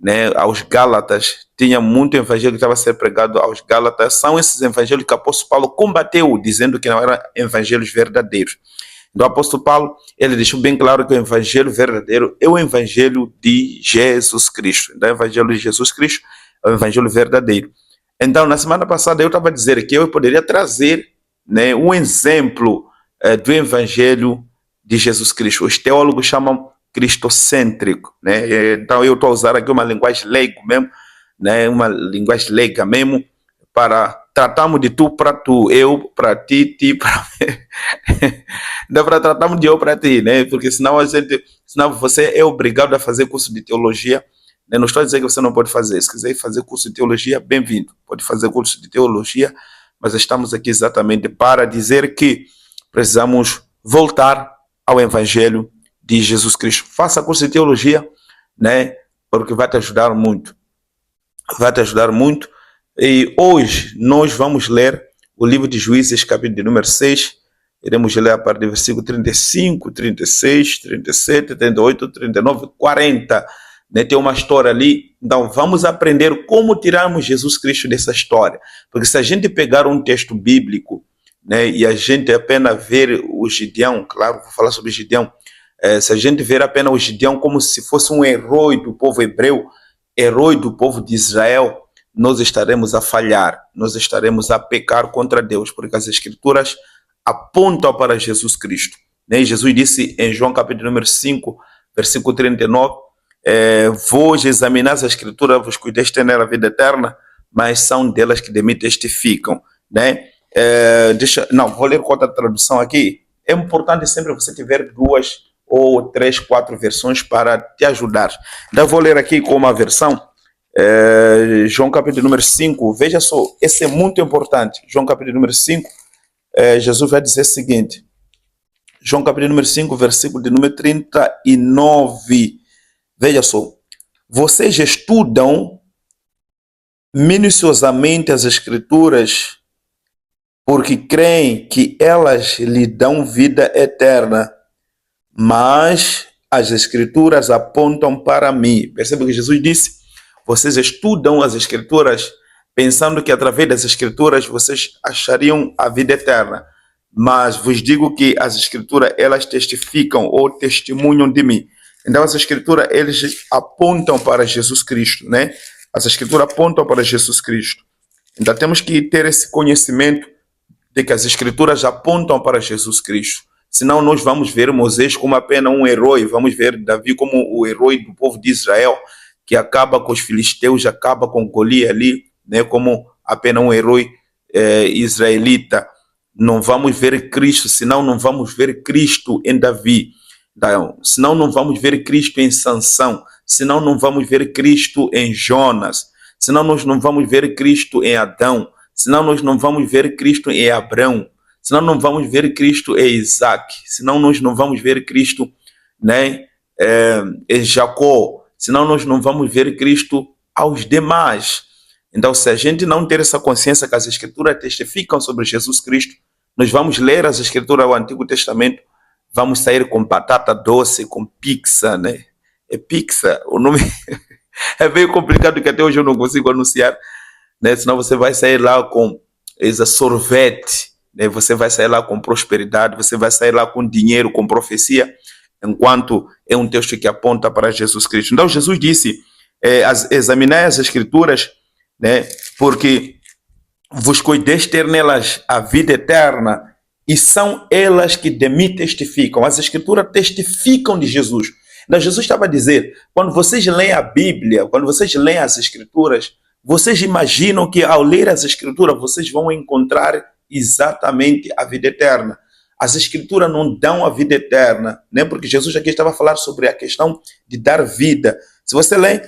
né, aos Gálatas, tinha muito evangelho que estava a ser pregado aos Gálatas. São esses evangelhos que o apóstolo Paulo combateu, dizendo que não eram evangelhos verdadeiros. Então, o apóstolo Paulo, ele deixou bem claro que o evangelho verdadeiro é o evangelho de Jesus Cristo. Então, o evangelho de Jesus Cristo é o evangelho verdadeiro. Então, na semana passada, eu estava a dizer que eu poderia trazer, né, um exemplo do evangelho de Jesus Cristo. Os teólogos chamam cristocêntrico, né? Então, eu estou a usar aqui uma linguagem leiga mesmo, né, uma linguagem leiga mesmo, para tratarmos de tu para tu, eu para ti, ti para mim. Dá para tratarmos de eu para ti, né? Porque senão senão você é obrigado a fazer curso de teologia, né? Não estou a dizer que você não pode fazer. Se quiser fazer curso de teologia, bem-vindo. Pode fazer curso de teologia, mas estamos aqui exatamente para dizer que precisamos voltar ao evangelho de Jesus Cristo. Faça curso de teologia, né? Porque vai te ajudar muito. Vai te ajudar muito. E hoje nós vamos ler o livro de Juízes, capítulo de número 6. Iremos ler a partir do versículo 35, 36, 37, 38, 39, 40. Né? Tem uma história ali. Então vamos aprender como tirarmos Jesus Cristo dessa história. Porque se a gente pegar um texto bíblico, né, e a gente apenas ver o Gideão, claro, vou falar sobre Gideão, se a gente ver apenas o Gideão como se fosse um herói do povo hebreu, herói do povo de Israel, nós estaremos a falhar, nós estaremos a pecar contra Deus, porque as Escrituras apontam para Jesus Cristo. Né? Jesus disse em João capítulo número 5, versículo 39, vós examinais a Escritura, vos cuideis ter nela a vida eterna, mas são delas que de mim testificam. Né? Vou ler com outra tradução aqui. É importante sempre você tiver 2 ou 3, 4 versões para te ajudar. Então vou ler aqui com uma versão, João capítulo número 5, veja só, esse é muito importante. João capítulo número 5, Jesus vai dizer o seguinte, João capítulo número 5, versículo de número 39, veja só, vocês estudam minuciosamente as Escrituras porque creem que elas lhe dão vida eterna, mas as Escrituras apontam para mim. Percebe que Jesus disse? Vocês estudam as Escrituras pensando que através das Escrituras vocês achariam a vida eterna. Mas vos digo que as Escrituras, elas testificam ou testemunham de mim. Então as Escrituras, eles apontam para Jesus Cristo, né? As Escrituras apontam para Jesus Cristo. Então temos que ter esse conhecimento de que as Escrituras apontam para Jesus Cristo. Senão nós vamos ver Moisés como apenas um herói, vamos ver Davi como o herói do povo de Israel, que acaba com os filisteus, acaba com Golias ali, né, como apenas um herói israelita. Não vamos ver Cristo, senão não vamos ver Cristo em Davi, senão não vamos ver Cristo em Sansão, senão não vamos ver Cristo em Jonas, senão nós não vamos ver Cristo em Adão, senão nós não vamos ver Cristo em Abraão, senão não vamos ver Cristo em Isaac, senão nós não vamos ver Cristo, né, em Jacó, senão nós não vamos ver Cristo aos demais. Então, se a gente não ter essa consciência que as Escrituras testificam sobre Jesus Cristo, nós vamos ler as Escrituras do Antigo Testamento, vamos sair com batata doce, com pizza, né? É pizza, o nome é meio complicado que até hoje eu não consigo anunciar, né? Senão você vai sair lá com esse sorvete, né? Você vai sair lá com prosperidade, você vai sair lá com dinheiro, com profecia, enquanto é um texto que aponta para Jesus Cristo. Então Jesus disse, examinai as Escrituras, né? Porque vos cuideis ter nelas a vida eterna, e são elas que de mim testificam. As Escrituras testificam de Jesus. Então Jesus estava a dizer, quando vocês leem a Bíblia, quando vocês leem as Escrituras, vocês imaginam que ao ler as Escrituras vocês vão encontrar exatamente a vida eterna. As Escrituras não dão a vida eterna, né? Porque Jesus aqui estava a falar sobre a questão de dar vida. Se você lê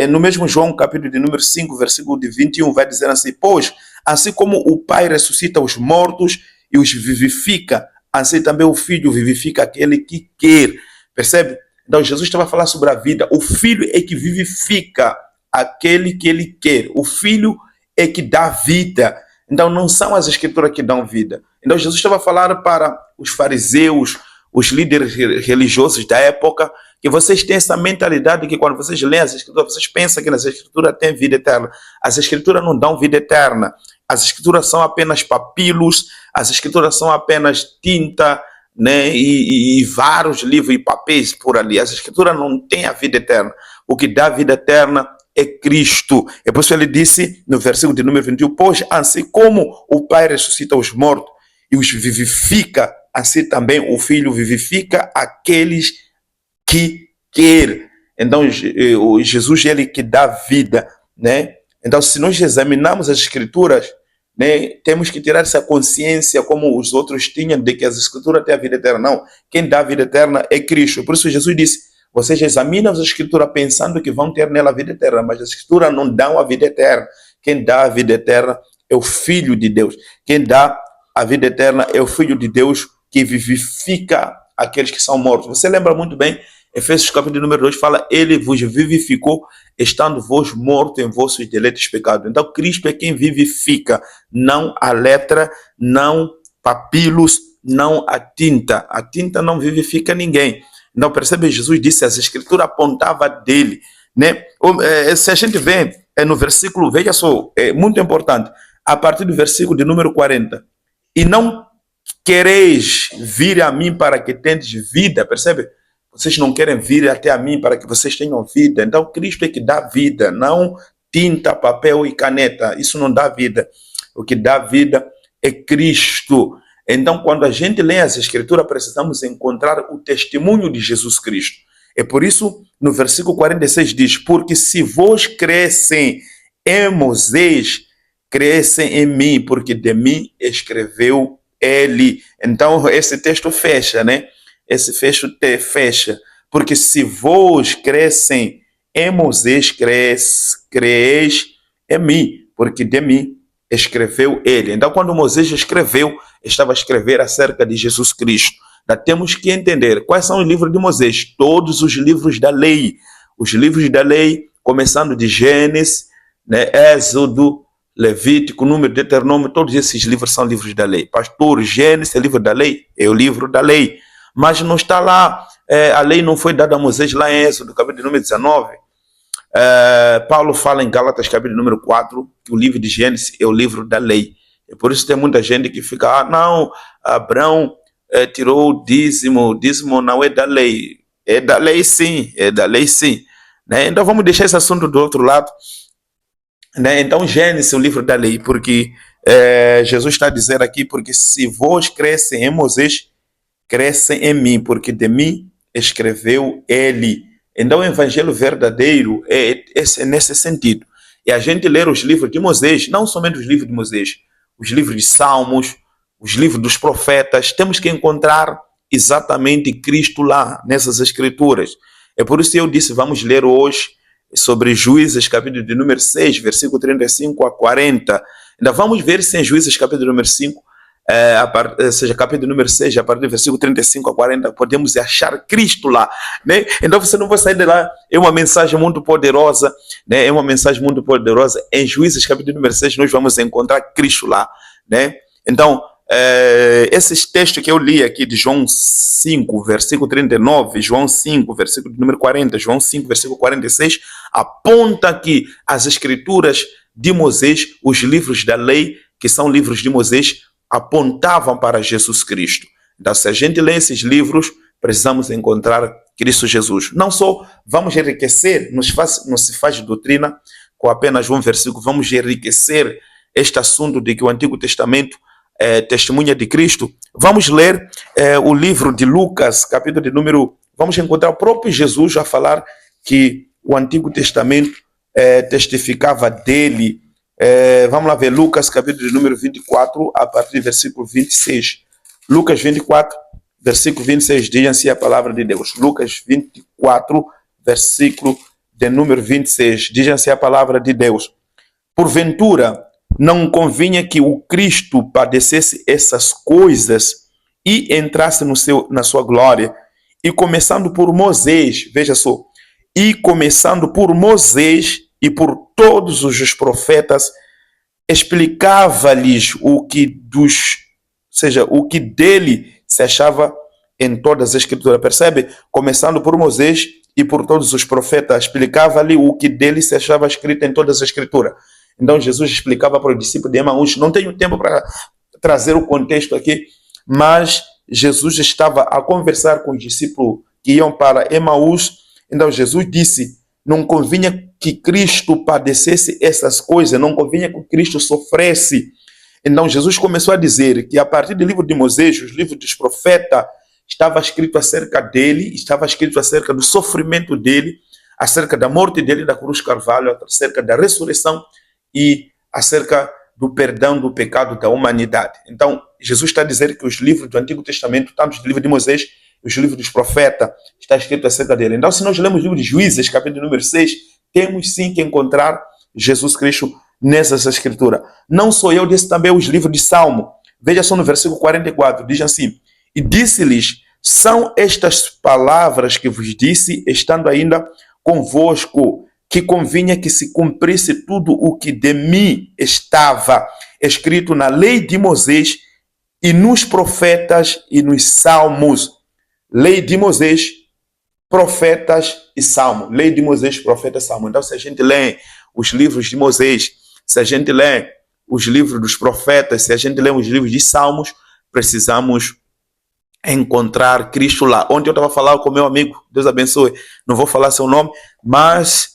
no mesmo João, capítulo de número 5, versículo de 21, vai dizer assim, pois, assim como o Pai ressuscita os mortos e os vivifica, assim também o Filho vivifica aquele que quer. Percebe? Então Jesus estava a falar sobre a vida. O Filho é que vivifica aquele que ele quer. O Filho é que dá vida. Então não são as Escrituras que dão vida. Então Jesus estava a falar para os fariseus, os líderes religiosos da época, que vocês têm essa mentalidade que quando vocês leem as Escrituras, vocês pensam que nas Escrituras tem vida eterna. As Escrituras não dão vida eterna. As Escrituras são apenas papilos, as Escrituras são apenas tinta, né, e vários livros e papéis por ali. As Escrituras não têm a vida eterna. O que dá vida eterna é Cristo. É por isso que ele disse no versículo de número 21, pois assim como o Pai ressuscita os mortos e os vivifica, assim também o Filho vivifica aqueles que quer. Então, Jesus, ele que dá vida, né? Então, se nós examinarmos as Escrituras, né, temos que tirar essa consciência, como os outros tinham, de que as Escrituras têm a vida eterna. Não, quem dá a vida eterna é Cristo. Por isso, Jesus disse, vocês examinam as Escrituras pensando que vão ter nela a vida eterna, mas as Escrituras não dão a vida eterna. Quem dá a vida eterna é o Filho de Deus. Quem dá a vida eterna é o Filho de Deus que vivifica aqueles que são mortos. Você lembra muito bem, Efésios capítulo número 2 fala, ele vos vivificou, estando vós mortos em vossos delitos e pecados. Então, Cristo é quem vivifica, não a letra, não papilos, não a tinta. A tinta não vivifica ninguém. Então, percebe, Jesus disse, as Escrituras apontavam dele, né? Se a gente vê no versículo, veja só, é muito importante, a partir do versículo de número 40, e não quereis vir a mim para que tendes vida, percebe? Vocês não querem vir até a mim para que vocês tenham vida. Então, Cristo é que dá vida, não tinta, papel e caneta. Isso não dá vida. O que dá vida é Cristo. Então, quando a gente lê as Escrituras, precisamos encontrar o testemunho de Jesus Cristo. É por isso, no versículo 46 diz, porque se vós crescem em Moisés, crescem em mim, porque de mim escreveu ele. Então, esse texto fecha, né? Esse fecho fecha. Porque se vós crescem em Moisés, creis em mim, porque de mim escreveu ele. Então, quando Moisés escreveu, estava a escrever acerca de Jesus Cristo. Nós temos que entender quais são os livros de Moisés. Todos os livros da lei. Os livros da lei, começando de Gênesis, né, Êxodo, Levítico, Número, Deuteronômio, todos esses livros são livros da lei. Pastor, Gênesis é livro da lei? É o livro da lei. Mas não está lá, a lei não foi dada a Moisés lá em Êxodo, capítulo número 19. Paulo fala em Gálatas, capítulo número 4, que o livro de Gênesis é o livro da lei. E por isso tem muita gente que fica, não, Abraão tirou o dízimo não é da lei. É da lei sim, é da lei sim. Né? Então vamos deixar esse assunto do outro lado. Né? Então Gênesis é o livro da lei, porque Jesus está dizendo aqui, porque se vós crescem em Moisés, crescem em mim, porque de mim escreveu ele. Então o evangelho verdadeiro é nesse sentido. E a gente ler os livros de Moisés, não somente os livros de Moisés, os livros de Salmos, os livros dos profetas, temos que encontrar exatamente Cristo lá, nessas escrituras. É por isso que eu disse, vamos ler hoje sobre Juízes, capítulo de número 6, versículo 35 a 40. Ainda vamos ver se em Juízes, capítulo número 5, seja capítulo número 6, a partir do versículo 35 a 40, podemos achar Cristo lá, né? Então você não vai sair de lá, é uma mensagem muito poderosa, né? É uma mensagem muito poderosa. Em Juízes, capítulo número 6, nós vamos encontrar Cristo lá, né? Então, esses textos que eu li aqui de João 5, versículo 39, João 5, versículo número 40, João 5, versículo 46, aponta que as escrituras de Moisés, os livros da lei, que são livros de Moisés, apontavam para Jesus Cristo. Então, se a gente lê esses livros, precisamos encontrar Cristo Jesus. Não só vamos enriquecer, não se faz doutrina com apenas um versículo, vamos enriquecer este assunto de que o Antigo Testamento testemunha de Cristo. Vamos ler o livro de Lucas, capítulo de número... Vamos encontrar o próprio Jesus a falar que o Antigo Testamento testificava dele. Vamos lá ver Lucas, capítulo de número 24, a partir do versículo 26. Lucas 24, versículo 26, diz assim a palavra de Deus. Lucas 24, versículo de número 26, diz assim a palavra de Deus. Porventura, não convinha que o Cristo padecesse essas coisas e entrasse na sua glória. E começando por Moisés, veja só, e começando por Moisés e por todos os profetas, explicava-lhes o que dele se achava em todas as escrituras. Percebe? Começando por Moisés e por todos os profetas, explicava-lhe o que dele se achava escrito em todas as escrituras. Então Jesus explicava para o discípulo de Emaús, não tenho tempo para trazer o contexto aqui, mas Jesus estava a conversar com os discípulos que iam para Emaús. Então Jesus disse, não convinha que Cristo padecesse essas coisas, não convinha que Cristo sofresse. Então Jesus começou a dizer que a partir do livro de Moisés, os livros dos profetas, estava escrito acerca dele, estava escrito acerca do sofrimento dele, acerca da morte dele da cruz Carvalho, acerca da ressurreição e acerca do perdão do pecado da humanidade. Então, Jesus está a dizer que os livros do Antigo Testamento, tanto o livro de Moisés, os livros dos profetas, está escrito acerca dele. Então, se nós lemos o livro de Juízes, capítulo número 6, temos sim que encontrar Jesus Cristo nessas escrituras. Não sou eu, disse também os livros de Salmo. Veja só no versículo 44, diz assim, e disse-lhes, são estas palavras que vos disse, estando ainda convosco, que convinha que se cumprisse tudo o que de mim estava escrito na lei de Moisés e nos profetas e nos salmos. Lei de Moisés, profetas e salmos. Lei de Moisés, profetas e salmos. Então, se a gente lê os livros de Moisés, se a gente lê os livros dos profetas, se a gente lê os livros de salmos, precisamos encontrar Cristo lá. Ontem eu estava falando com meu amigo, Deus abençoe, não vou falar seu nome, mas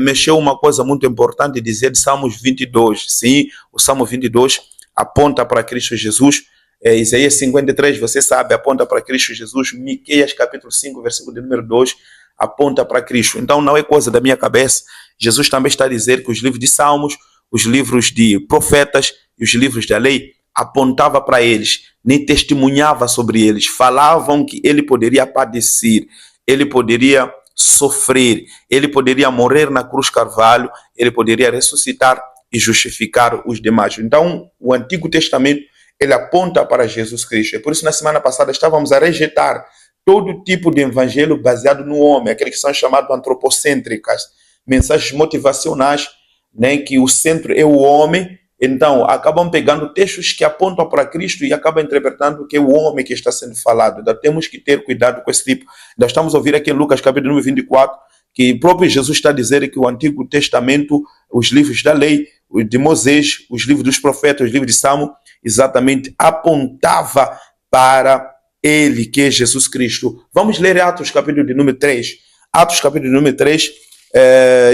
mexeu uma coisa muito importante, dizer de Salmos 22. Sim, o Salmo 22 aponta para Cristo Jesus. Isaías 53, você sabe, aponta para Cristo Jesus. Miqueias capítulo 5, versículo de número 2, aponta para Cristo. Então não é coisa da minha cabeça. Jesus também está a dizer que os livros de Salmos, os livros de profetas e os livros da lei apontava para eles, nem testemunhava sobre eles, falavam que ele poderia padecer, ele poderia sofrer, ele poderia morrer na cruz Carvalho, ele poderia ressuscitar e justificar os demais. Então, o Antigo Testamento, ele aponta para Jesus Cristo. E por isso, na semana passada, estávamos a rejeitar todo tipo de evangelho baseado no homem, aqueles que são chamados antropocêntricas, mensagens motivacionais, né, que o centro é o homem. Então, acabam pegando textos que apontam para Cristo e acabam interpretando que é o homem que está sendo falado. Então, temos que ter cuidado com esse tipo. Nós estamos a ouvir aqui em Lucas, capítulo número 24, que o próprio Jesus está a dizer que o Antigo Testamento, os livros da lei, os de Moisés, os livros dos profetas, os livros de Salmo, exatamente apontava para ele, que é Jesus Cristo. Vamos ler Atos, capítulo de número 3. Atos, capítulo de número 3.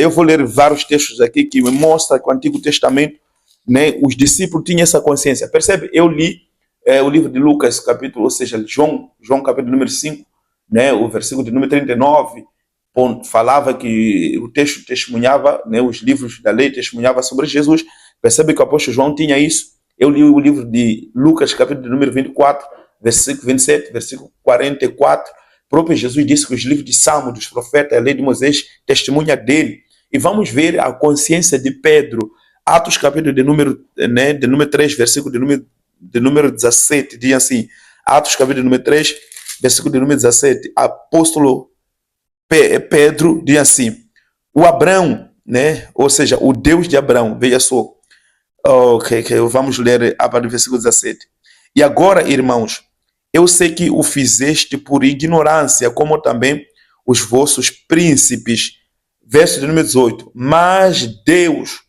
Eu vou ler vários textos aqui que me mostram que o Antigo Testamento, né, os discípulos tinham essa consciência. Percebe? Eu li o livro de Lucas, capítulo, ou seja, João capítulo número 5, né, o versículo de número 39, falava que o texto testemunhava, né, os livros da lei testemunhavam sobre Jesus. Percebe que o apóstolo João tinha isso? Eu li o livro de Lucas, capítulo de número 24, versículo 27, versículo 44. O próprio Jesus disse que os livros de Salmo, dos profetas, a lei de Moisés, testemunha dele. E vamos ver a consciência de Pedro. Atos, capítulo de número 3, versículo de número 17, diz assim, Atos, capítulo de número 3, versículo de número 17, apóstolo Pedro diz assim, o Abraão, né, ou seja, o Deus de Abraão, veja só, vamos ler a partir do versículo 17. E agora, irmãos, eu sei que o fizeste por ignorância, como também os vossos príncipes. Verso de número 18, mas Deus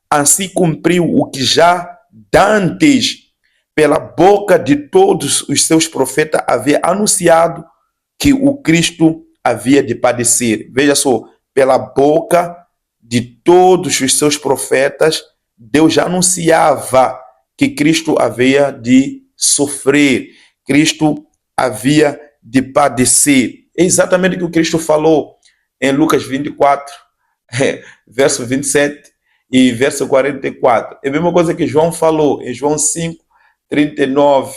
assim cumpriu o que já dantes, pela boca de todos os seus profetas, havia anunciado que o Cristo havia de padecer. Veja só, pela boca de todos os seus profetas, Deus já anunciava que Cristo havia de sofrer, Cristo havia de padecer. É exatamente o que o Cristo falou em Lucas 24, verso 27, e verso 44. É a mesma coisa que João falou em João 5, 39.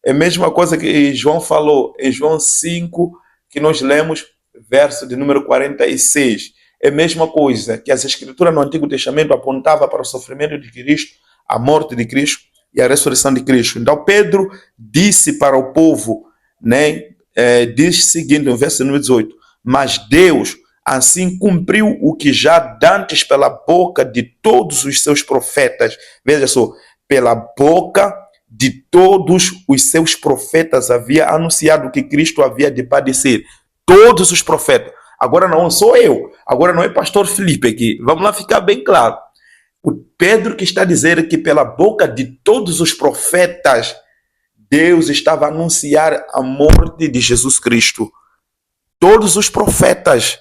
É a mesma coisa que João falou em João 5, que nós lemos, verso de número 46. É a mesma coisa que as escrituras no Antigo Testamento apontavam para o sofrimento de Cristo, a morte de Cristo e a ressurreição de Cristo. Então Pedro disse para o povo, né, diz o seguinte, no verso número 18, mas Deus assim cumpriu o que já dantes pela boca de todos os seus profetas. Veja só, pela boca de todos os seus profetas havia anunciado que Cristo havia de padecer. Todos os profetas. Agora não sou eu, agora não é pastor Felipe aqui. Vamos lá ficar bem claro. O Pedro que está a dizer que pela boca de todos os profetas, Deus estava a anunciar a morte de Jesus Cristo. Todos os profetas,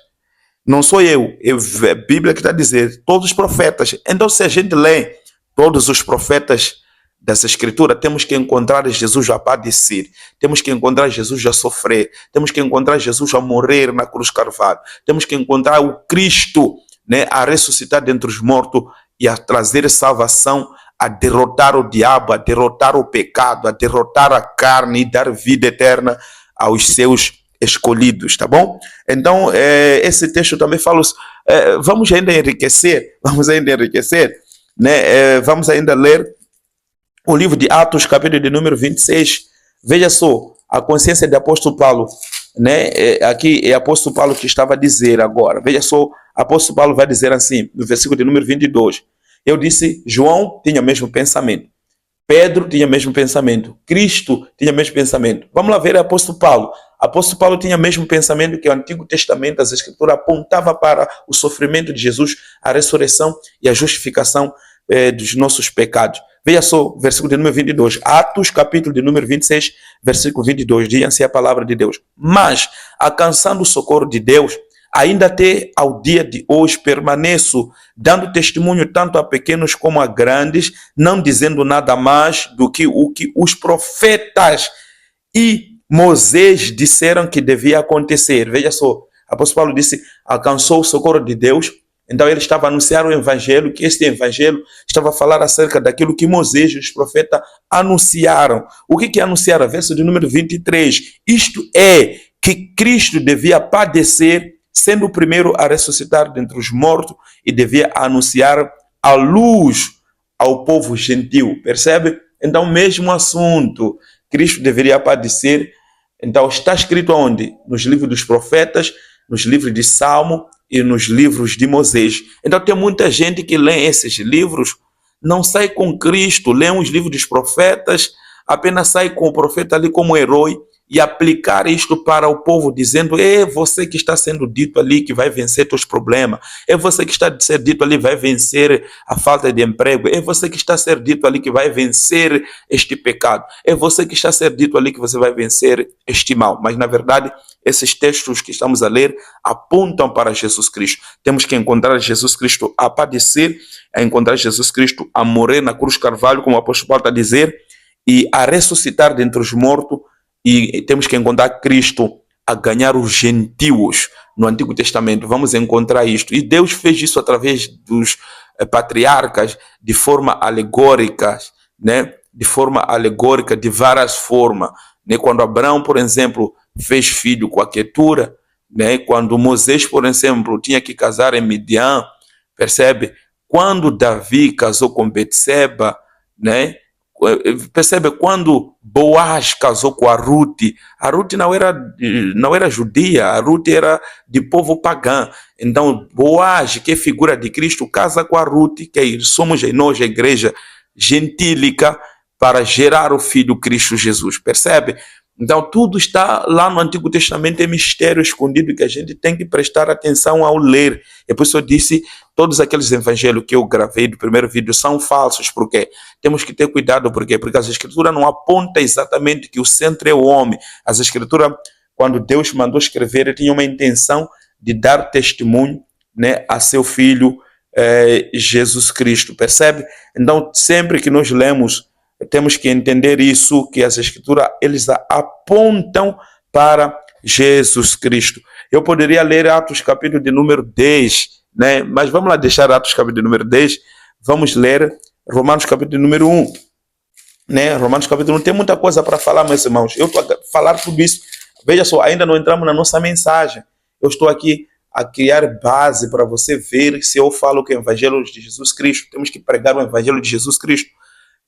não sou eu, é a Bíblia que está a dizer, todos os profetas. Então, se a gente lê todos os profetas dessa escritura, temos que encontrar Jesus a padecer, temos que encontrar Jesus a sofrer, temos que encontrar Jesus a morrer na cruz Carvalho, temos que encontrar o Cristo, né, a ressuscitar dentre os mortos e a trazer salvação, a derrotar o diabo, a derrotar o pecado, a derrotar a carne e dar vida eterna aos seus escolhidos, tá bom? Então, esse texto também fala, vamos ainda enriquecer, né? Vamos ainda ler o livro de Atos, capítulo de número 26. Veja só, a consciência de apóstolo Paulo, né? Aqui é apóstolo Paulo que estava a dizer agora. Veja só, apóstolo Paulo vai dizer assim, no versículo de número 22. Eu disse, João tinha o mesmo pensamento. Pedro tinha o mesmo pensamento. Cristo tinha o mesmo pensamento. Vamos lá ver o apóstolo Paulo. Apóstolo Paulo tinha o mesmo pensamento que o Antigo Testamento, as Escrituras apontava para o sofrimento de Jesus, a ressurreição e a justificação dos nossos pecados. Veja só, versículo de número 22. Atos, capítulo de número 26, versículo 22. Diz-se a palavra de Deus. Mas, alcançando o socorro de Deus, ainda até ao dia de hoje permaneço, dando testemunho tanto a pequenos como a grandes, não dizendo nada mais do que o que os profetas e Moisés disseram que devia acontecer. Veja só, apóstolo Paulo disse, alcançou o socorro de Deus, então ele estava a anunciar o evangelho, que este evangelho estava a falar acerca daquilo que Moisés e os profetas anunciaram. O que anunciaram? Verso de número 23. Isto é, que Cristo devia padecer, sendo o primeiro a ressuscitar dentre os mortos, e devia anunciar a luz ao povo gentil. Percebe? Então, mesmo assunto, Cristo deveria padecer. Então, está escrito onde? Nos livros dos profetas, nos livros de Salmo e nos livros de Moisés. Então, tem muita gente que lê esses livros, não sai com Cristo, lê os livros dos profetas, apenas sai com o profeta ali como herói, e aplicar isto para o povo, dizendo, é você que está sendo dito ali que vai vencer teus problemas, é você que está sendo dito ali que vai vencer a falta de emprego, é você que está sendo dito ali que vai vencer este pecado, é você que está sendo dito ali que você vai vencer este mal. Mas, na verdade, esses textos que estamos a ler apontam para Jesus Cristo. Temos que encontrar Jesus Cristo a padecer, a encontrar Jesus Cristo a morrer na cruz Carvalho, como o apóstolo Paulo está a dizer, e a ressuscitar dentre os mortos. E temos que encontrar Cristo a ganhar os gentios no Antigo Testamento. Vamos encontrar isto. E Deus fez isso através dos patriarcas de forma alegórica, né? De forma alegórica, de várias formas. Né? Quando Abraão, por exemplo, fez filho com a Quetura, né? Quando Moisés, por exemplo, tinha que casar em Midian, percebe? Quando Davi casou com Betseba, né? Percebe, quando Boaz casou com a Ruth não era judia, a Ruth era de povo pagão. Então, Boaz, que é figura de Cristo, casa com a Ruth, que somos nós, a igreja gentílica, para gerar o filho Cristo Jesus, percebe? Então, tudo está lá no Antigo Testamento, é mistério escondido que a gente tem que prestar atenção ao ler. E por isso eu disse, todos aqueles evangelhos que eu gravei do primeiro vídeo são falsos, porque temos que ter cuidado, porque as escrituras não apontam exatamente que o centro é o homem. As escrituras, quando Deus mandou escrever, ele tinha uma intenção de dar testemunho, né, a seu filho Jesus Cristo, percebe? Então, sempre que nós lemos, temos que entender isso, que as escrituras, eles apontam para Jesus Cristo. Eu poderia ler Atos capítulo de número 10, né? Mas vamos lá deixar Atos capítulo de número 10, vamos ler Romanos capítulo de número 1. Né? Romanos capítulo 1, tem muita coisa para falar, meus irmãos. Eu estou a falar tudo isso. Veja só, ainda não entramos na nossa mensagem. Eu estou aqui a criar base para você ver se eu falo que é o evangelho de Jesus Cristo. Temos que pregar o evangelho de Jesus Cristo.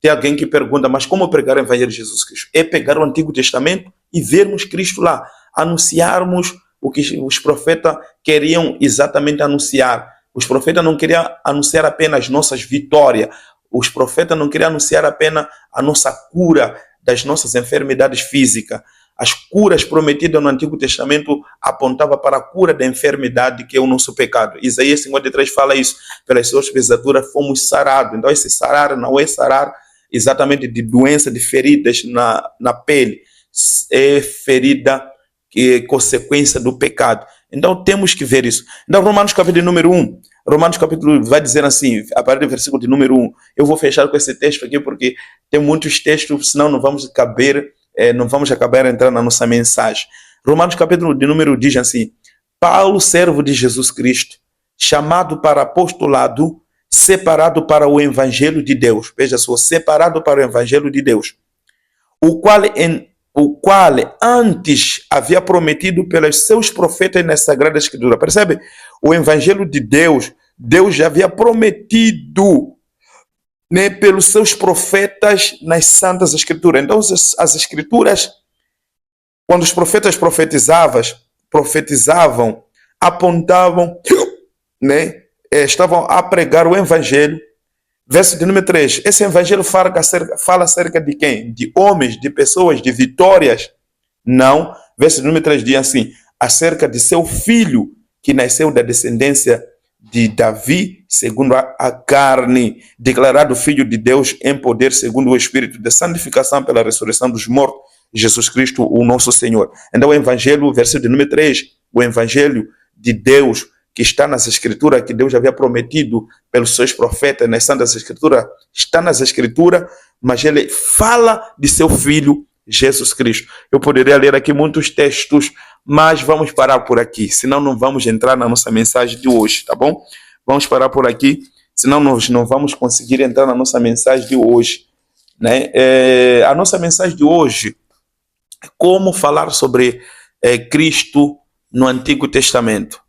Tem alguém que pergunta, mas como pregar o evangelho de Jesus Cristo? É pegar o Antigo Testamento e vermos Cristo lá, anunciarmos o que os profetas queriam exatamente anunciar. Os profetas não queriam anunciar apenas nossas vitórias, os profetas não queriam anunciar apenas a nossa cura das nossas enfermidades físicas. As curas prometidas no Antigo Testamento apontavam para a cura da enfermidade, que é o nosso pecado. Isaías 53 fala isso. Pelas suas pisaduras fomos sarados. Então esse sarar não é sarar exatamente de doença, de feridas na pele. É ferida que é consequência do pecado. Então temos que ver isso. Então Romanos capítulo número 1. Romanos capítulo vai dizer assim, a partir do versículo de número 1. Eu vou fechar com esse texto aqui porque tem muitos textos, senão não vamos acabar entrando na nossa mensagem. Romanos capítulo de número diz assim: Paulo, servo de Jesus Cristo, chamado para apostolado, separado para o evangelho de Deus. Veja só, separado para o evangelho de Deus, o qual antes havia prometido pelos seus profetas na Sagrada Escritura. Percebe? O evangelho de Deus, Deus já havia prometido, né, pelos seus profetas nas Santas Escrituras. Então as Escrituras, quando os profetas profetizavam, apontavam, né, estavam a pregar o evangelho. Verso de número 3, esse evangelho fala acerca de quem? De homens, de pessoas, de vitórias? Não. Verso de número 3 diz assim, acerca de seu filho, que nasceu da descendência de Davi, segundo a carne, declarado filho de Deus em poder, segundo o Espírito de santificação pela ressurreição dos mortos, Jesus Cristo, o nosso Senhor. Então o evangelho, versículo de número 3, o evangelho de Deus, que está nas Escrituras, que Deus havia prometido pelos seus profetas nas Santas Escrituras, está nas Escrituras, mas ele fala de seu Filho, Jesus Cristo. Eu poderia ler aqui muitos textos, mas vamos parar por aqui, senão não vamos entrar na nossa mensagem de hoje, tá bom? Vamos parar por aqui, senão nós não vamos conseguir entrar na nossa mensagem de hoje, né? A nossa mensagem de hoje é como falar sobre Cristo no Antigo Testamento.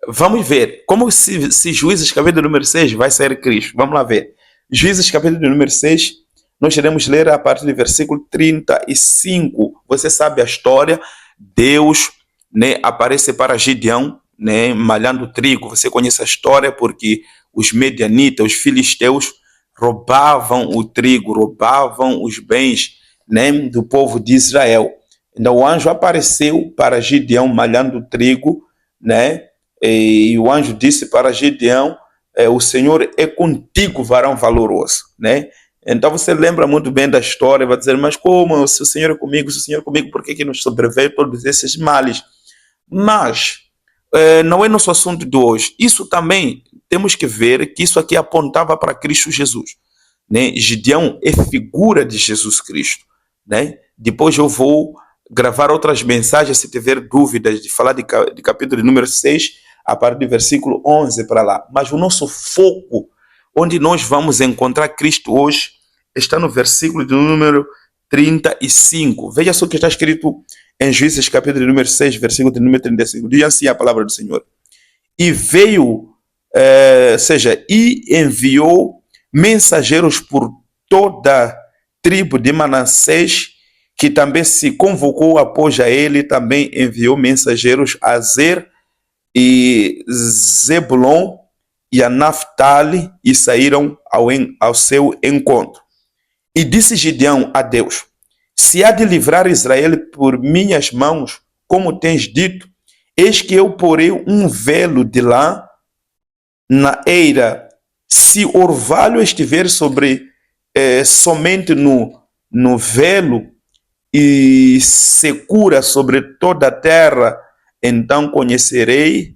Vamos ver como se Juízes capítulo número 6 vai ser Cristo. Vamos lá ver. Juízes capítulo número 6, nós iremos ler a partir do versículo 35. Você sabe a história. Deus, né, aparece para Gideão, né, malhando trigo. Você conhece a história porque os medianitas, os filisteus, roubavam o trigo, roubavam os bens, né, do povo de Israel. Então o anjo apareceu para Gideão malhando trigo, né? E o anjo disse para Gideão, o Senhor é contigo, varão valoroso, né? Então você lembra muito bem da história, vai dizer, mas como, se o Senhor é comigo, por que nos sobreveio todos esses males? Mas não é nosso assunto de hoje. Isso também temos que ver que isso aqui apontava para Cristo Jesus, né? Gideão é figura de Jesus Cristo, né? Depois eu vou gravar outras mensagens, se tiver dúvidas, de falar de capítulo número 6, a partir do versículo 11 para lá. Mas o nosso foco, onde nós vamos encontrar Cristo hoje, está no versículo de número 35. Veja só o que está escrito em Juízes capítulo número 6, versículo de número 35. Diz assim a palavra do Senhor. E veio, e enviou mensageiros por toda a tribo de Manassés, que também se convocou após a ele, também enviou mensageiros a Azer e Zebulon e a Naftali, e saíram ao seu encontro. E disse Gideão a Deus, se há de livrar Israel por minhas mãos, como tens dito, eis que eu porei um velo de lã na eira. Se o orvalho estiver somente no velo, e secura sobre toda a terra, então conhecerei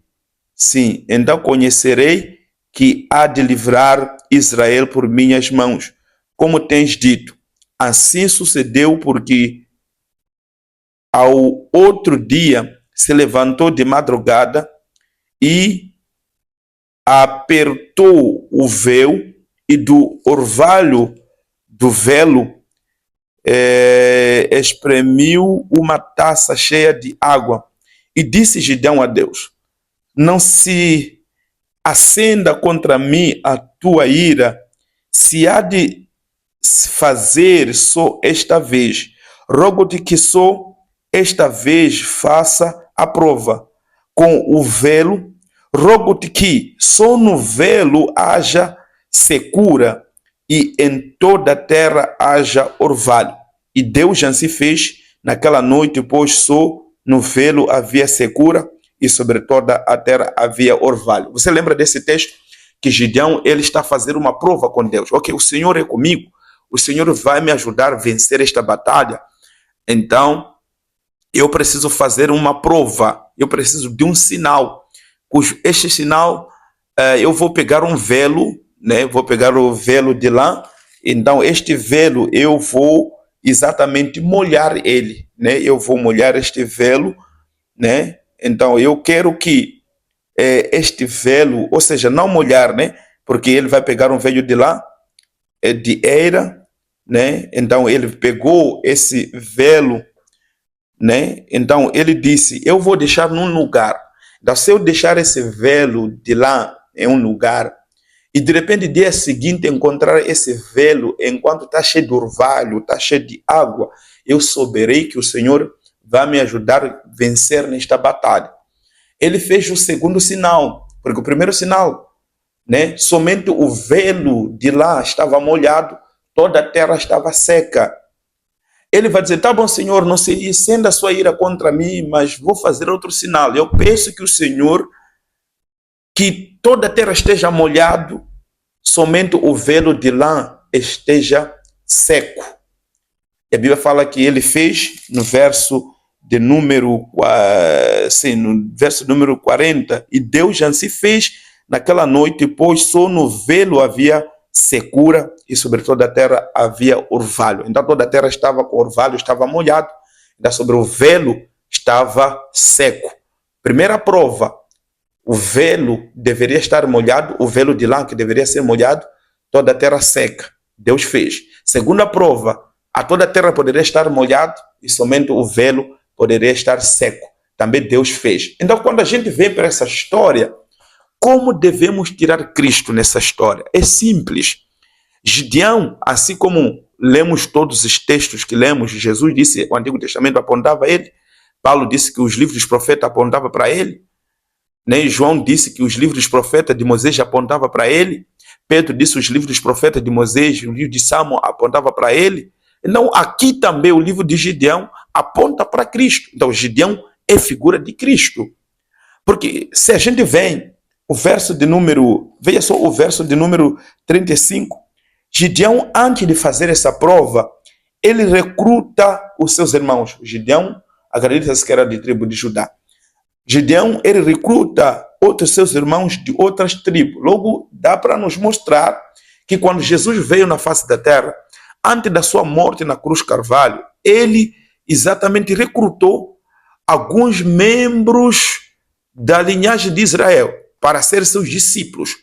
que há de livrar Israel por minhas mãos, como tens dito. Assim sucedeu, porque ao outro dia se levantou de madrugada e apertou o véu, e do orvalho do velo espremiu uma taça cheia de água. E disse Gideão a Deus, não se acenda contra mim a tua ira, se há de fazer só esta vez. Rogo-te que só esta vez faça a prova com o velo. Rogo-te que só no velo haja secura, e em toda a terra haja orvalho. E Deus assim fez Naquela noite, pois, só no velo havia secura e sobre toda a terra havia orvalho. Você lembra desse texto? Que Gideão, ele está fazendo uma prova com Deus. Ok, o Senhor é comigo, o Senhor vai me ajudar a vencer esta batalha. Então, eu preciso fazer uma prova, eu preciso de um sinal. Este sinal, eu vou pegar um velo, né? Vou pegar o velo de lã. Então, este velo, eu vou exatamente molhar ele, né? Eu vou molhar este velo, né? Então, eu quero que este velo, ou seja, não molhar, né? Porque ele vai pegar um velo de lã, de eira, né? Então, ele pegou esse velo, né? Então, ele disse, eu vou deixar num lugar. Então, se eu deixar esse velo de lã em um lugar, e de repente, dia seguinte, encontrar esse velo enquanto está cheio de orvalho, está cheio de água, eu souberei que o Senhor vai me ajudar a vencer nesta batalha. Ele fez o segundo sinal, porque o primeiro sinal, né, somente o velo de lá estava molhado, toda a terra estava seca. Ele vai dizer, tá bom, Senhor, não se acenda a sua ira contra mim, mas vou fazer outro sinal. Eu peço que o Senhor, que toda a terra esteja molhado, somente o velo de lã esteja seco. E a Bíblia fala que ele fez no verso de número, no verso número 40, e Deus já se fez naquela noite, pois só no velo havia secura e sobre toda a terra havia orvalho. Então toda a terra estava com orvalho, estava molhado, então sobre o velo estava seco. Primeira prova, o velo deveria estar molhado, o velo de lã que deveria ser molhado, toda a terra seca. Deus fez. Segunda prova, a toda a terra poderia estar molhado e somente o velo poderia estar seco. Também Deus fez. Então, quando a gente vem para essa história, como devemos tirar Cristo nessa história? É simples. Gideão, assim como lemos todos os textos que lemos, Jesus disse que o Antigo Testamento apontava a ele, Paulo disse que os livros dos profetas apontavam para ele, né? João disse que os livros dos profetas de Moisés apontavam para ele, Pedro disse que os livros dos profetas de Moisés, o livro de Salmo apontava para ele. Então, aqui também o livro de Gideão aponta para Cristo. Então, Gideão é figura de Cristo. Porque se a gente vem, o verso de número, veja só o verso de número 35, Gideão, antes de fazer essa prova, ele recruta os seus irmãos. Gideão, acredita-se que era de tribo de Judá. Gideão, ele recruta outros seus irmãos de outras tribos. Logo, dá para nos mostrar que quando Jesus veio na face da terra, antes da sua morte na cruz Carvalho, ele exatamente recrutou alguns membros da linhagem de Israel para ser seus discípulos,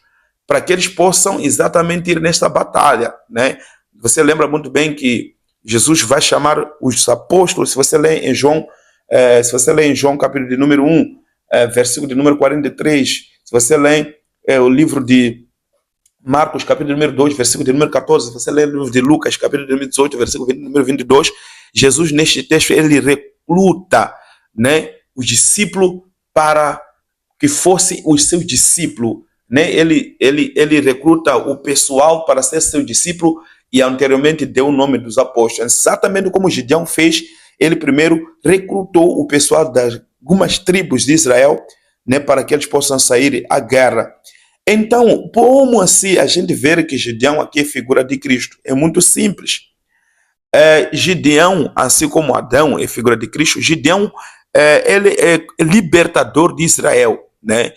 para que eles possam exatamente ir nesta batalha, né? Você lembra muito bem que Jesus vai chamar os apóstolos, se você lê em João, capítulo de número 1, versículo de número 43, se você lê o livro de Marcos, capítulo número 2, versículo de número 14, se você lê o livro de Lucas, capítulo de número 18, versículo de número 22, Jesus, neste texto, ele recruta, né, os discípulos para que fossem os seus discípulos, né? Ele recruta o pessoal para ser seu discípulo e anteriormente deu o nome dos apóstolos. Exatamente como Gideão fez, ele primeiro recrutou o pessoal das algumas tribos de Israel, né, para que eles possam sair à guerra. Então, como assim a gente vê que Gideão aqui é figura de Cristo? É muito simples. Gideão, assim como Adão é figura de Cristo, Gideão ele é libertador de Israel, né?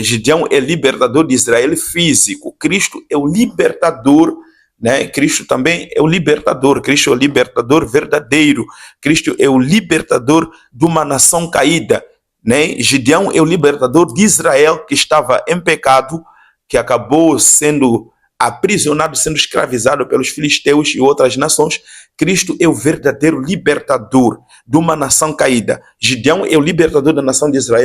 Gideão é libertador de Israel físico. Cristo é o libertador, né? Cristo também é o libertador. Cristo é o libertador verdadeiro. Cristo é o libertador de uma nação caída, né? Gideão é o libertador de Israel que estava em pecado, que acabou sendo aprisionado, sendo escravizado pelos filisteus e outras nações. Cristo é o verdadeiro libertador de uma nação caída. Gideão é o libertador da nação de Israel.